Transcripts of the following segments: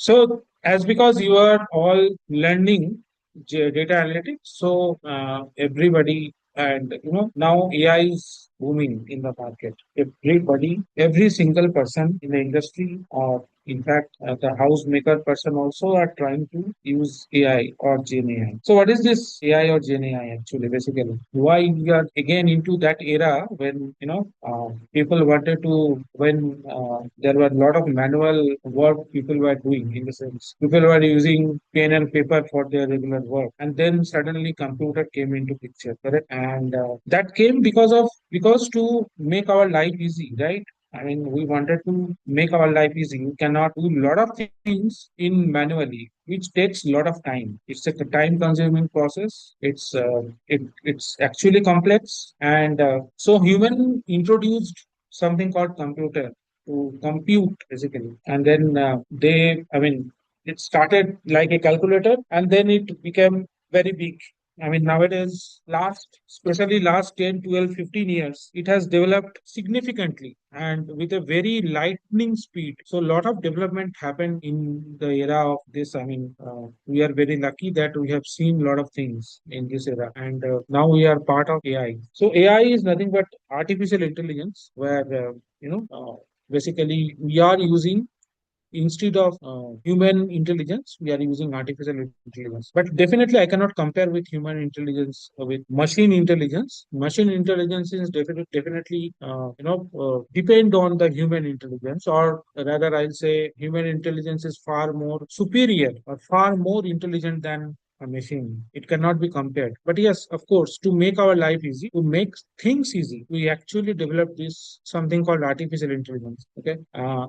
So as because you are all learning data analytics, so everybody and now AI is booming in the market. Everybody, every single person in the industry, or in fact the house maker person also are trying to use AI or GenAI. So what is this AI or GenAI actually? Basically, why we are again into that era when people wanted to when there were a lot of manual work people were doing. In the sense, people were using pen and paper for their regular work, and then suddenly computer came into picture, correct? And that came because to make our life easy, right? I mean, we wanted to make our life easy. You cannot do a lot of things in manually, which takes a lot of time. It's a time-consuming process. It's actually complex, and so human introduced something called computer to compute basically, and then I mean, it started like a calculator, and then it became very big. I mean, nowadays, especially last 10, 12, 15 years, it has developed significantly and with a very lightning speed. So, a lot of development happened in the era of this. I mean, we are very lucky that we have seen a lot of things in this era, and now we are part of AI. So, AI is nothing but artificial intelligence, where, basically we are using instead of human intelligence, we are using artificial intelligence. But definitely, I cannot compare with human intelligence with machine intelligence. Machine intelligence is definitely depend on the human intelligence, or rather, I'll say human intelligence is far more superior or far more intelligent than a machine. It cannot be compared. But yes, of course, to make our life easy, to make things easy, we actually develop this something called artificial intelligence. Okay.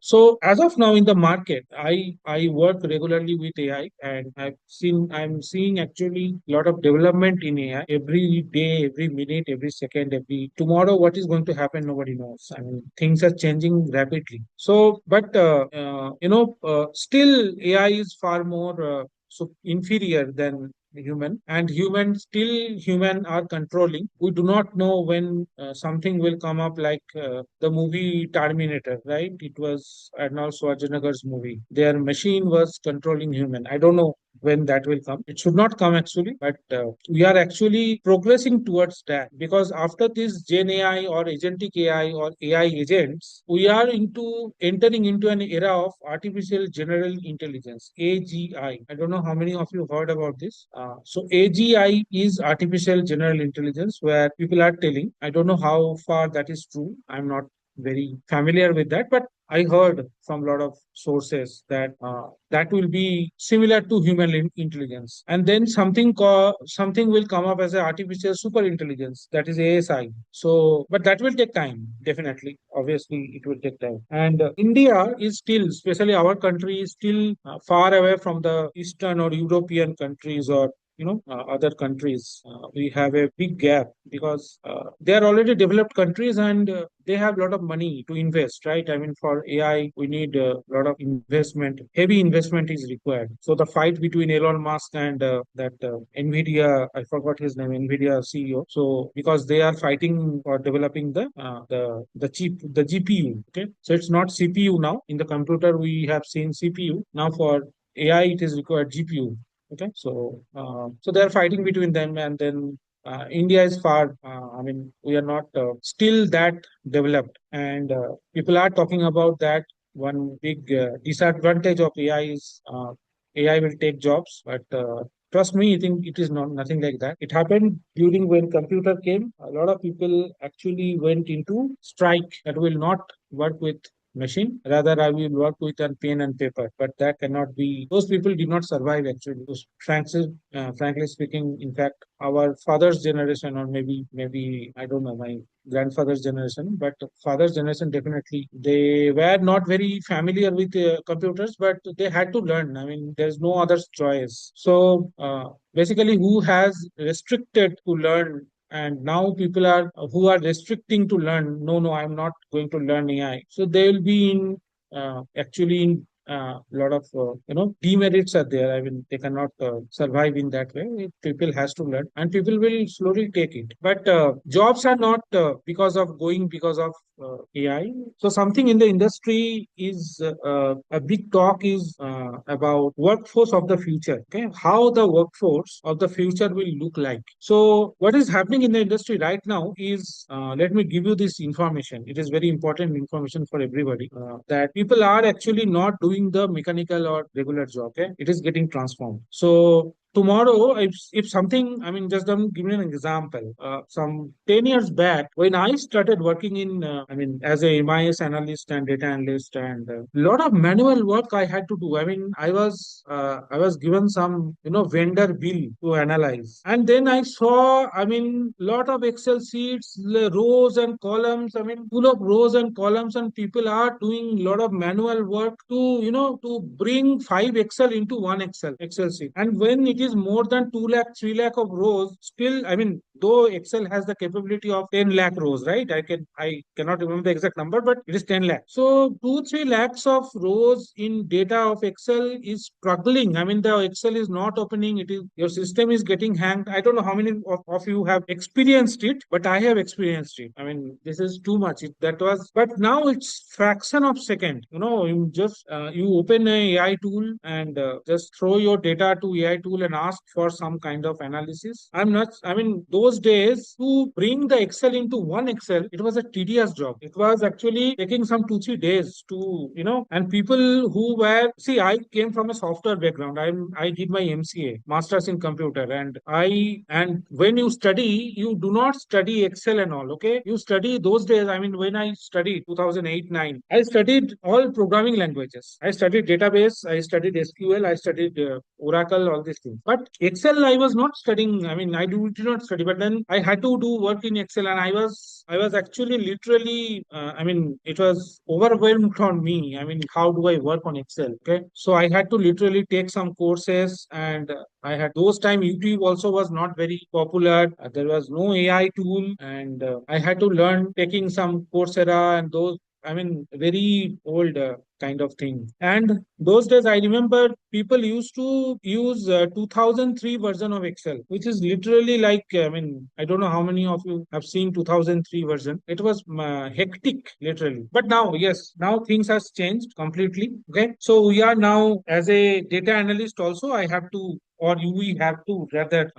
So as of now in the market, I work regularly with AI, and I'm seeing actually a lot of development in AI every day, every minute, every second, every tomorrow. What is going to happen? Nobody knows. I mean, things are changing rapidly. So, but still AI is far more inferior than human, and human are controlling. We do not know when something will come up, like the movie Terminator, right? It was Arnold Schwarzenegger's movie. Their machine was controlling human. I don't know when that will come. It should not come actually, but we are actually progressing towards that, because after this Gen AI or agentic AI or AI agents, we are into entering into an era of artificial general intelligence, AGI. I don't know how many of you heard about this. So AGI is artificial general intelligence, where people are telling. I don't know how far that is true. I'm not very familiar with that, but I heard from a lot of sources that that will be similar to human intelligence, and then something will come up as an artificial super intelligence, that is ASI. So, but that will take time, definitely. Obviously, it will take time. And India is still, especially our country, is still far away from the Eastern or European countries, or other countries. We have a big gap, because they are already developed countries, and they have a lot of money to invest, right? I mean, for AI we need a lot of investment. Heavy investment is required. So the fight between Elon Musk and that Nvidia, I forgot his name, Nvidia CEO. So because they are fighting for developing the chip, the GPU. Okay, so it's not CPU now. In the computer we have seen CPU. Now for AI it is required GPU. Okay, so they are fighting between them, and then India is far. I mean, we are not still that developed, and people are talking about that. One big disadvantage of AI is AI will take jobs, but trust me, I think it is not nothing like that. It happened during when computer came. A lot of people actually went into strike that will not work with machine. Rather, I will work with a pen and paper. But that cannot be. Those people did not survive actually. Frankly speaking, in fact, our father's generation, or maybe I don't know, my grandfather's generation, but father's generation definitely they were not very familiar with computers, but they had to learn. I mean, there's no other choice. So basically, who has restricted to learn, and now people are who are restricting to learn. No, I'm not going to learn AI. So they will be in actually in lot of demerits are there. I mean, they cannot survive in that way. People has to learn, and people will slowly take it. But jobs are not because of AI. So something in the industry is a big talk is about workforce of the future. Okay, how the workforce of the future will look like. So what is happening in the industry right now is, let me give you this information. It is very important information for everybody, that people are actually not doing the mechanical or regular job. Okay, it is getting transformed. So tomorrow, if something, I mean, just give me an example. Some 10 years back, when I started working in, I mean, as a MIS analyst and data analyst, and a lot of manual work I had to do. I mean, I was given some, vendor bill to analyze. And then I saw, I mean, lot of Excel sheets, rows and columns, I mean, full of rows and columns, and people are doing a lot of manual work to, to bring five Excel into one Excel sheet. And when it is more than 2 lakh, 3 lakh of rows, still, I mean, though Excel has the capability of 10 lakh rows, right? I cannot remember the exact number, but it is 10 lakh. So 2, 3 lakhs of rows in data of Excel is struggling. I mean, the Excel is not opening. It is, your system is getting hanged. I don't know how many of you have experienced it, but I have experienced it. I mean, this is too much. That was, but now it's fraction of second. You just you open a AI tool and just throw your data to AI tool and ask for some kind of analysis. I'm not. I mean, those days to bring the Excel into one Excel, it was a tedious job. It was actually taking some 2 3 days to, and people who were, see, I came from a software background. I did my MCA, Masters in Computer, and when you study, you do not study Excel and all. Okay, you study those days. I mean, when I studied 2008 9, I studied all programming languages. I studied database. I studied SQL. I studied Oracle. All these things. But Excel, I was not studying. I mean, did not study. But then I had to do work in Excel, and I was actually literally. I mean, it was overwhelmed on me. I mean, how do I work on Excel? Okay, so I had to literally take some courses, and I had those time YouTube also was not very popular. There was no AI tool, and I had to learn taking some Coursera and those. I mean, very old kind of thing. And those days, I remember people used to use 2003 version of Excel, which is literally like, I mean, I don't know how many of you have seen 2003 version. It was hectic, literally. But now, yes, now things has changed completely. Okay, so we are now, as a data analyst also, I have to, or we have to rather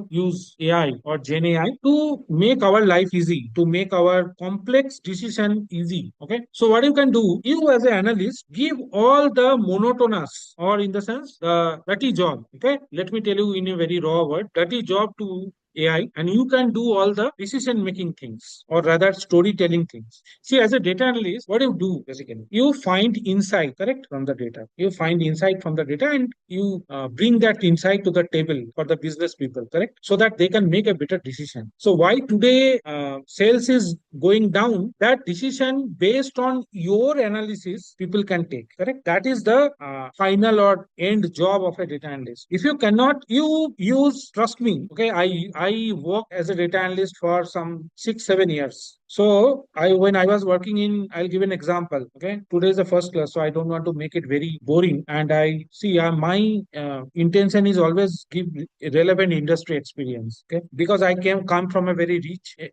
use AI or Gen AI to make our life easy, to make our complex decision easy. Okay, so what you can do, you as an analyst give all the monotonous, or in the sense the dirty job. Okay, let me tell you in a very raw word, dirty job to AI, and you can do all the decision making things, or rather storytelling things. See, as a data analyst, what you do basically, you find insight, correct, from the data. You find insight from the data, and you bring that insight to the table for the business people, correct, so that they can make a better decision. So why today sales is going down? That decision based on your analysis, people can take, correct. That is the final or end job of a data analyst. If you cannot, you use, trust me. Okay, I worked as a data analyst for some 6 7 years. So when I was working in, I'll give an example. Okay, today is the first class, so I don't want to make it very boring. And I see my intention is always give relevant industry experience. Okay, because I come from a very rich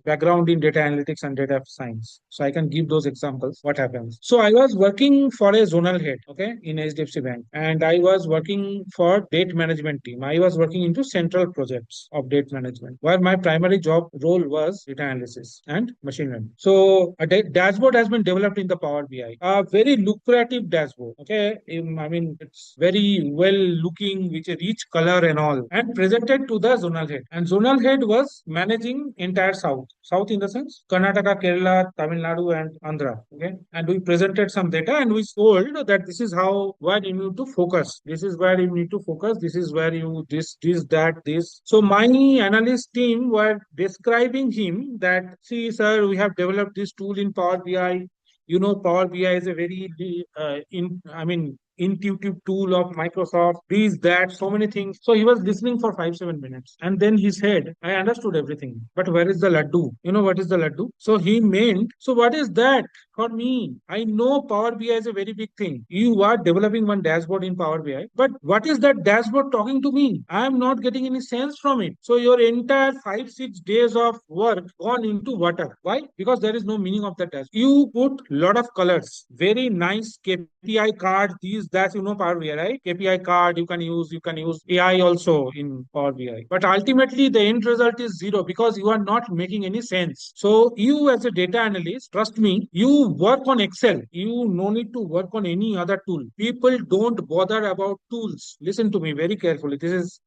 background in data analytics and data science, so I can give those examples. What happens? So I was working for a zonal head. Okay, in HDFC Bank, and I was working for data management team. I was working into central projects of data management, where my primary job role was data analysis and machine learning. So a dashboard has been developed in the Power BI, a very lucrative dashboard. Okay, I mean, it's very well looking, with a rich color and all, and presented to the zonal head. And zonal head was managing entire South in the sense Karnataka, Kerala, Tamil Nadu, and Andhra. Okay, and we presented some data, and we told that this is how, where you need to focus. This is where you need to focus. This is where you this that this. So my analyst team were describing him that, see, sir, we have developed this tool in Power BI. Power BI is a very I mean, intuitive tool of Microsoft, this, that, so many things. So he was listening for 5 7 minutes, and then he said, I understood everything, but where is the laddu? You know what is the laddu? So he meant, so what is that? for me. I know Power BI is a very big thing. You are developing one dashboard in Power BI, but what is that dashboard talking to me? I am not getting any sense from it. So your entire 5 6 days of work gone into water. Why? Because there is no meaning of that dashboard. You put lot of colors, very nice KPI card, these that Power BI, right? KPI card you can use AI also in Power BI. But ultimately the end result is zero because you are not making any sense. So you as a data analyst, trust me, you work on Excel. You no need to work on any other tool. People don't bother about tools. Listen to me very carefully.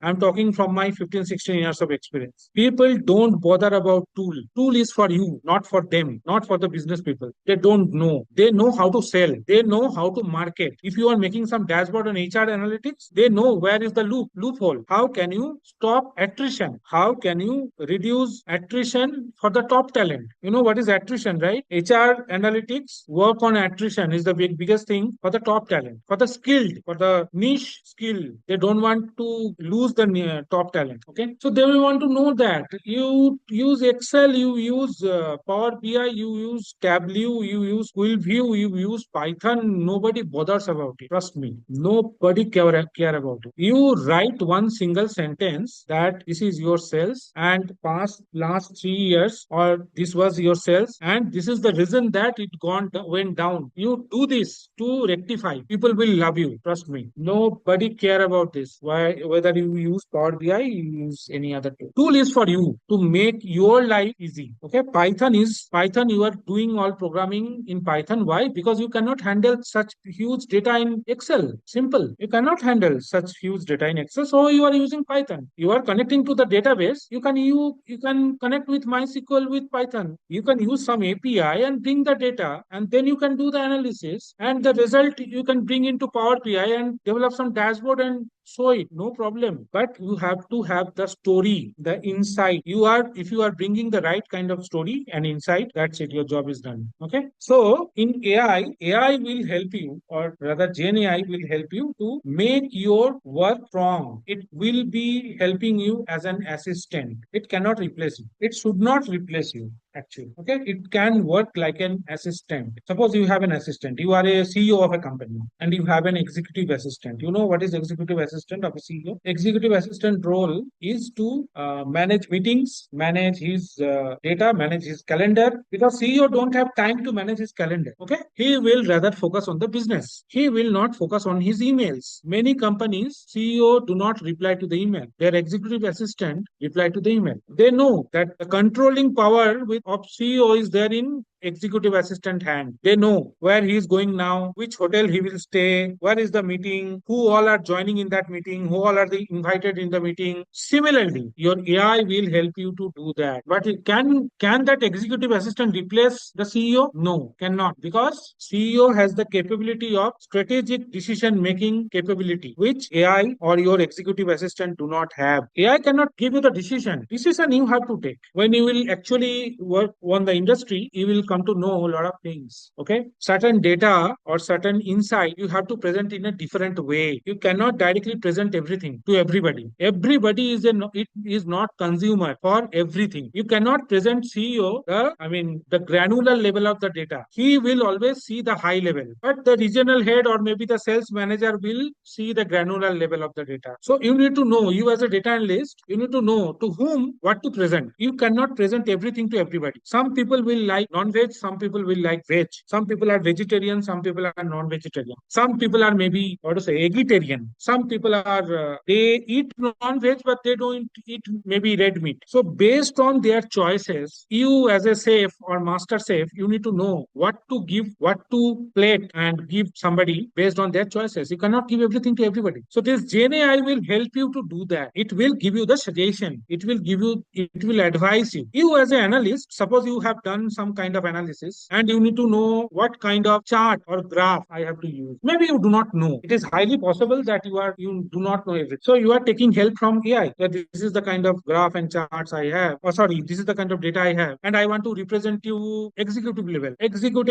I'm talking from my 15, 16 years of experience. People don't bother about tool. Tool is for you, not for them, not for the business people. They don't know. They know how to sell. They know how to market. If you are making some dashboard on HR analytics, they know where is the loophole. How can you stop attrition? How can you reduce attrition for the top talent? You know what is attrition, right? HR analytics work on attrition is the biggest thing for the top talent, for the skilled, for the niche skill. They don't want to lose the top talent. Okay, so they will want to know that you use Excel, you use Power BI, you use Tableau, you use Quillview, you use Python. Nobody bothers about it. Trust me, nobody care about it. You write one single sentence that this is your sales and past last 3 years, or this was your sales, and this is the reason that it went down. You do this to rectify. People will love you. Trust me. Nobody care about this. Why? Whether you use Power BI, you use any other tool. Tool is for you to make your life easy. Okay. Python. You are doing all programming in Python. Why? Because you cannot handle such huge data in Excel. Simple. You cannot handle such huge data in Excel. So you are using Python. You are connecting to the database. You can connect with MySQL with Python. You can use some API and bring the data, and then you can do the analysis, and the result you can bring into Power BI and develop some dashboard and show it. No problem. But you have to have the story, the insight. If you are bringing the right kind of story and insight, that's it. Your job is done. Okay. So in AI will help you, or rather, GenAI will help you to make your work strong. It will be helping you as an assistant. It cannot replace you. It should not replace you, actually. Okay, it can work like an assistant. Suppose you have an assistant. You are a CEO of a company and you have an executive assistant. You know what is executive assistant of a CEO? Executive assistant role is to manage meetings, manage his data, manage his calendar, because CEO don't have time to manage his calendar. Okay, he will rather focus on the business. He will not focus on his emails. Many companies CEO do not reply to the email. Their executive assistant reply to the email. They know that the controlling power of CEO is there in executive assistant hand. They know where he is going now, which hotel he will stay, where is the meeting, who all are joining in that meeting, who all are invited in the meeting. Similarly, your AI will help you to do that. But can that executive assistant replace the CEO? No, cannot, because CEO has the capability of strategic decision making capability, which AI or your executive assistant do not have. AI cannot give you the decision. Decision you have to take. When you will actually work on the industry, you will come to know a lot of things. Okay, certain data or certain insight you have to present in a different way. You cannot directly present everything to everybody. Everybody is not consumer for everything. You cannot present CEO the granular level of the data. He will always see the high level, but the regional head or maybe the sales manager will see the granular level of the data. So you need to know, you as a data analyst, you need to know to whom what to present. You cannot present everything to everybody. Some people will like non-veg, some people will like veg. Some people are vegetarian, some people are non-vegetarian. Some people are maybe, what to say, vegetarian. Some people are, they eat non-veg, but they don't eat maybe red meat. So based on their choices, you as a chef or master chef, you need to know what to give, what to plate and give somebody based on their choices. You cannot give everything to everybody. So this GenAI will help you to do that. It will give you the suggestion. It will advise you. You as an analyst, suppose you have done some kind of analysis and you need to know what kind of chart or graph I have to use. Maybe you do not know. It is highly possible that you do not know everything. So you are taking help from AI. That this is the kind of graph and charts I have. Or sorry, this is the kind of data I have, and I want to represent you executive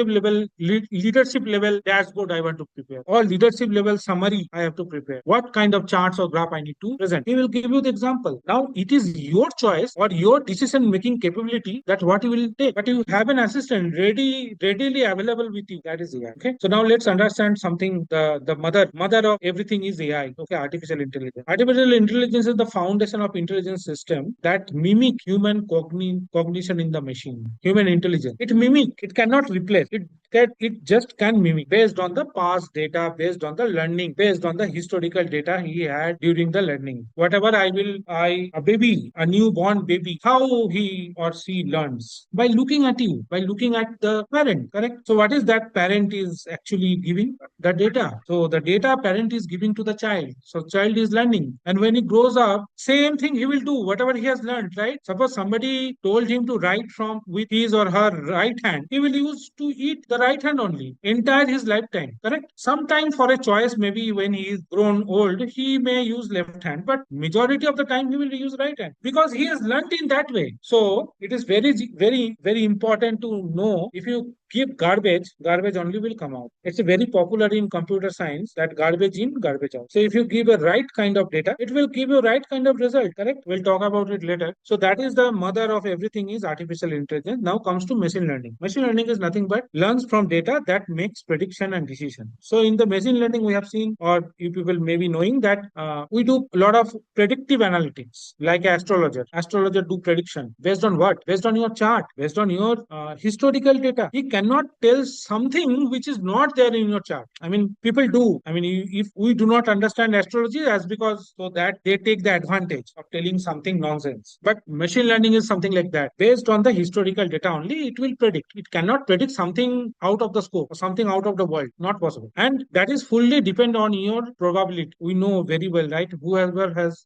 level, leadership level dashboard I want to prepare, or leadership level summary I have to prepare. What kind of charts or graph I need to present? He will give you the example. Now it is your choice or your decision making capability that what you will take. But you have an assistant consistent, readily available with you. That is AI. Okay. So now let's understand something. The mother of everything is AI. Okay, artificial intelligence. Artificial intelligence is the foundation of intelligence system that mimic human cognition in the machine. Human intelligence. It mimic. It cannot replace. It just can mimic based on the past data, based on the learning, based on the historical data he had during the learning. Whatever a baby, a newborn baby, how he or she learns by looking at you, by looking at the parent, correct? So what is that parent is actually giving? The data. So the data parent is giving to the child. So child is learning. And when he grows up, same thing he will do, whatever he has learned, right? Suppose somebody told him to write from with his or her right hand, he will use to eat the right hand only, entire his lifetime, correct? Sometime for a choice, maybe when he is grown old, he may use left hand, but majority of the time he will use right hand because he has learned in that way. So it is very important to know if you give garbage only will come out. It's very popular in computer science that garbage in, garbage out. So if you give a right kind of data, it will give you right kind of result, correct? We'll talk about it later. So that is the mother of everything is artificial intelligence. Now comes to machine learning. Machine learning is nothing but learns from data that makes prediction and decision. So in the machine learning, we have seen, or you people may be knowing that we do a lot of predictive analytics, like astrologer. Astrologer do prediction based on what? Based on your chart, based on your historical data. He cannot tell something which is not there in your chart. I mean, people do. I mean, if we do not understand astrology, that's because so that they take the advantage of telling something nonsense. But machine learning is something like that. Based on the historical data only, it will predict. It cannot predict something out of the scope or something out of the world. Not possible. And that is fully depend on your probability. We know very well, right? Whoever has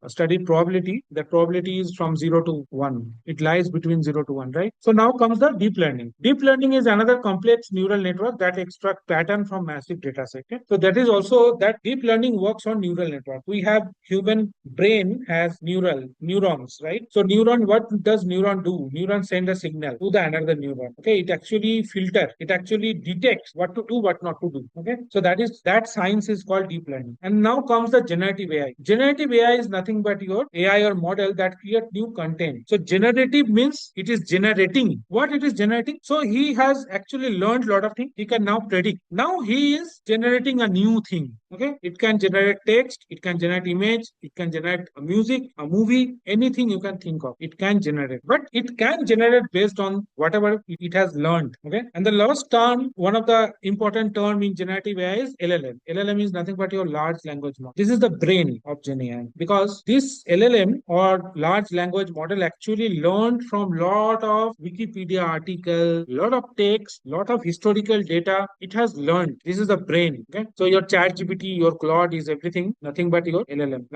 studied probability, the probability is from 0 to 1. It lies between 0 to 1, right? So now comes the deep learning. Deep learning is another complex neural network that extract pattern from massive data set. Okay? So that is also that deep learning works on neural network. We have human brain has neurons, right? So neuron, what does neuron do? Neuron send a signal to the another neuron. Okay, it actually filter, it actually detects what to do, what not to do. Okay, so that science is called deep learning. And now comes the generative AI. Generative AI is nothing but your AI or model that create new content. So generative means it is generating. What it is generating? So he has actually learned a lot of things. He can now predict. Now he is generating a new thing. Okay, it can generate text, it can generate image, it can generate a music, a movie, anything you can think of. It can generate, but it can generate based on whatever it has learned. Okay, and the last term, one of the important term in generative AI is LLM. LLM is nothing but your large language model. This is the brain of GenAI because this LLM or large language model actually learned from lot of Wikipedia article, lot of text, lot of historical data. It has learned. This is the brain. Okay, so your chat GPT, your Claude is everything, nothing but your LLM.